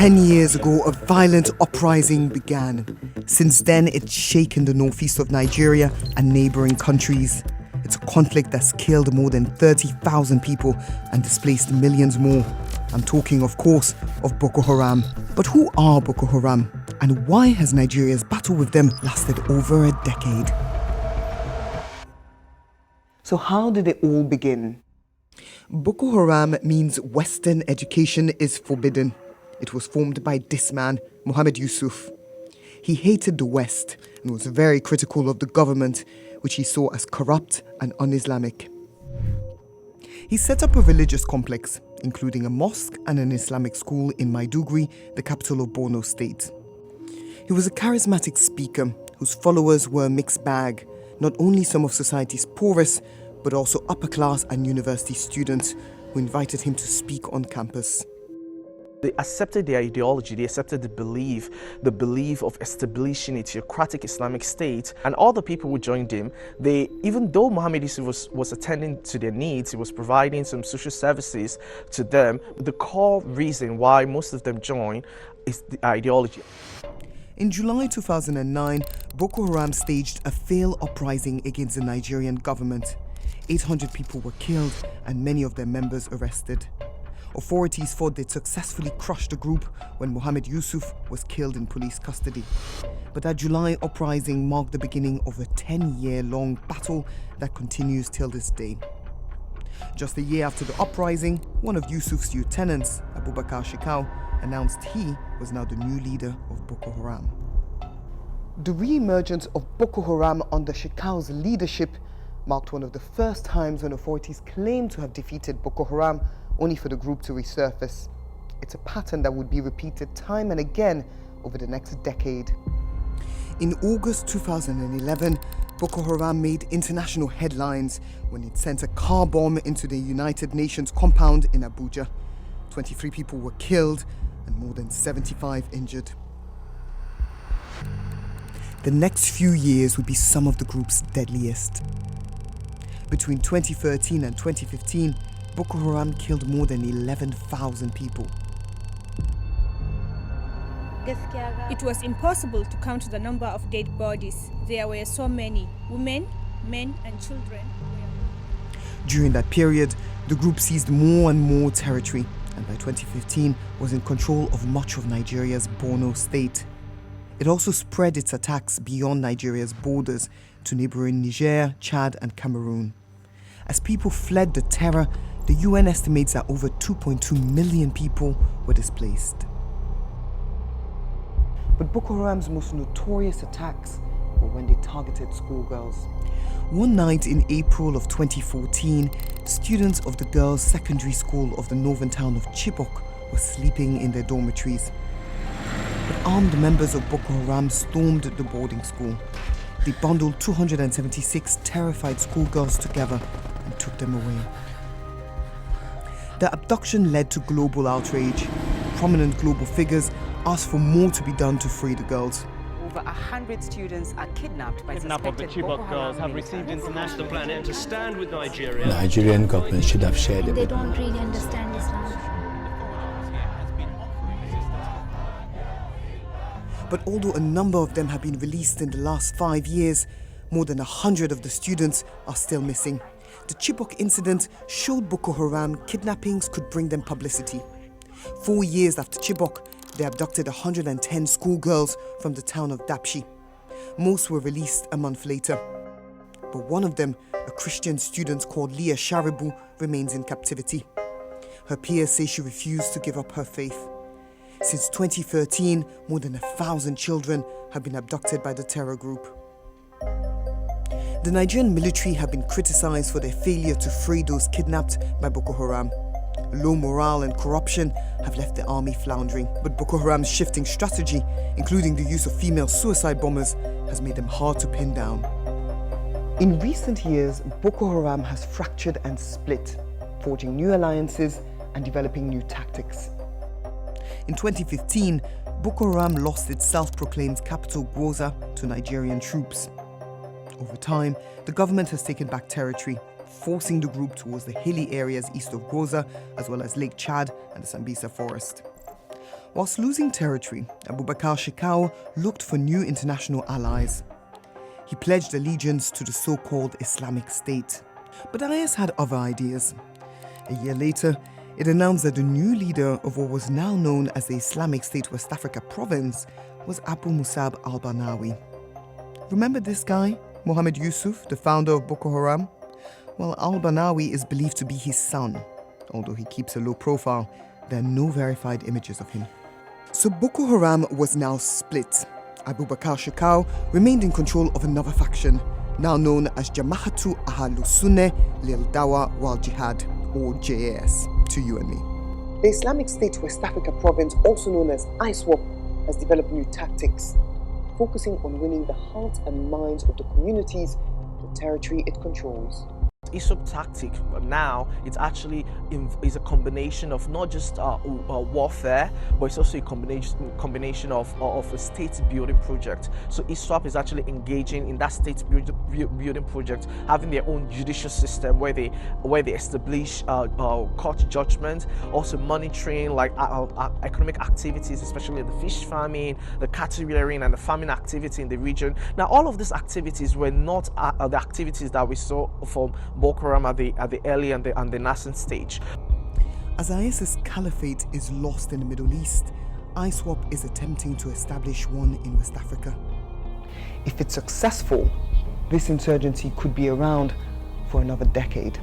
10 years ago, a violent uprising began. Since then, it's shaken the northeast of Nigeria and neighboring countries. It's a conflict that's killed more than 30,000 people and displaced millions more. I'm talking, of course, of Boko Haram. But who are Boko Haram? And why has Nigeria's battle with them lasted over a decade? So how did it all begin? Boko Haram means Western education is forbidden. It was formed by this man, Muhammad Yusuf. He hated the West and was very critical of the government, which he saw as corrupt and un-Islamic. He set up a religious complex, including a mosque and an Islamic school in Maiduguri, the capital of Borno State. He was a charismatic speaker whose followers were a mixed bag, not only some of society's poorest, but also upper class and university students who invited him to speak on campus. They accepted the ideology, they accepted the belief of establishing a theocratic Islamic state, and all the people who joined him, even though Muhammad Yusuf was attending to their needs, he was providing some social services to them, the core reason why most of them joined is the ideology. In July 2009, Boko Haram staged a failed uprising against the Nigerian government. 800 people were killed and many of their members arrested. Authorities thought they'd successfully crushed the group when Muhammad Yusuf was killed in police custody. But that July uprising marked the beginning of a 10-year-long battle that continues till this day. Just a year after the uprising, one of Yusuf's lieutenants, Abubakar Shekau, announced he was now the new leader of Boko Haram. The re-emergence of Boko Haram under Shekau's leadership marked one of the first times when authorities claimed to have defeated Boko Haram, only for the group to resurface. It's a pattern that would be repeated time and again over the next decade. In August 2011, Boko Haram made international headlines when it sent a car bomb into the United Nations compound in Abuja. 23 people were killed and more than 75 injured. The next few years would be some of the group's deadliest. Between 2013 and 2015, Boko Haram killed more than 11,000 people. It was impossible to count the number of dead bodies. There were so many women, men, and children. During that period, the group seized more and more territory, and by 2015 was in control of much of Nigeria's Borno state. It also spread its attacks beyond Nigeria's borders to neighboring Niger, Chad, and Cameroon. As people fled the terror, the UN estimates that over 2.2 million people were displaced. But Boko Haram's most notorious attacks were when they targeted schoolgirls. One night in April of 2014, students of the girls' secondary school of the northern town of Chibok were sleeping in their dormitories. But armed members of Boko Haram stormed the boarding school. They bundled 276 terrified schoolgirls together and took them away. The abduction led to global outrage. Prominent global figures asked for more to be done to free the girls. Over 100 students are kidnapped by Kidnap of the Chibok girls have received international planet to stand with Nigeria. The Nigerian government should have shared it. They don't really understand Islam. But although a number of them have been released in the last 5 years, more than 100 of the students are still missing. The Chibok incident showed Boko Haram kidnappings could bring them publicity. 4 years after Chibok, they abducted 110 schoolgirls from the town of Dapchi. Most were released a month later. But one of them, a Christian student called Leah Sharibu, remains in captivity. Her peers say she refused to give up her faith. Since 2013, more than 1,000 children have been abducted by the terror group. The Nigerian military have been criticized for their failure to free those kidnapped by Boko Haram. Low morale and corruption have left the army floundering, but Boko Haram's shifting strategy, including the use of female suicide bombers, has made them hard to pin down. In recent years, Boko Haram has fractured and split, forging new alliances and developing new tactics. In 2015, Boko Haram lost its self-proclaimed capital Gwoza to Nigerian troops. Over time, the government has taken back territory, forcing the group towards the hilly areas east of Gwoza, as well as Lake Chad and the Sambisa forest. Whilst losing territory, Abubakar Shekau looked for new international allies. He pledged allegiance to the so-called Islamic State. But IS had other ideas. A year later, it announced that the new leader of what was now known as the Islamic State West Africa province was Abu Musab al-Barnawi. Remember this guy, Mohammed Yusuf, the founder of Boko Haram? Well, al-Barnawi is believed to be his son. Although he keeps a low profile, there are no verified images of him. So Boko Haram was now split. Abubakar Shekau remained in control of another faction, now known as Jama'atu Ahlus Sunnah Lil Dawa wal Jihad, or JAS, to you and me. The Islamic State West Africa province, also known as ISWAP, has developed new tactics, focusing on winning the hearts and minds of the communities, the territory it controls. ISWAP tactic now, it's actually is a combination of not just warfare, but it's also a combination of a state building project. So ISWAP is actually engaging in that state building project, having their own judicial system where they establish court judgment, also monitoring like economic activities, especially the fish farming, the cattle rearing, and the farming activity in the region. Now, all of these activities were not the activities that we saw from Boko Haram at the early and the nascent stage. As IS's caliphate is lost in the Middle East, ISWAP is attempting to establish one in West Africa. If it's successful, this insurgency could be around for another decade.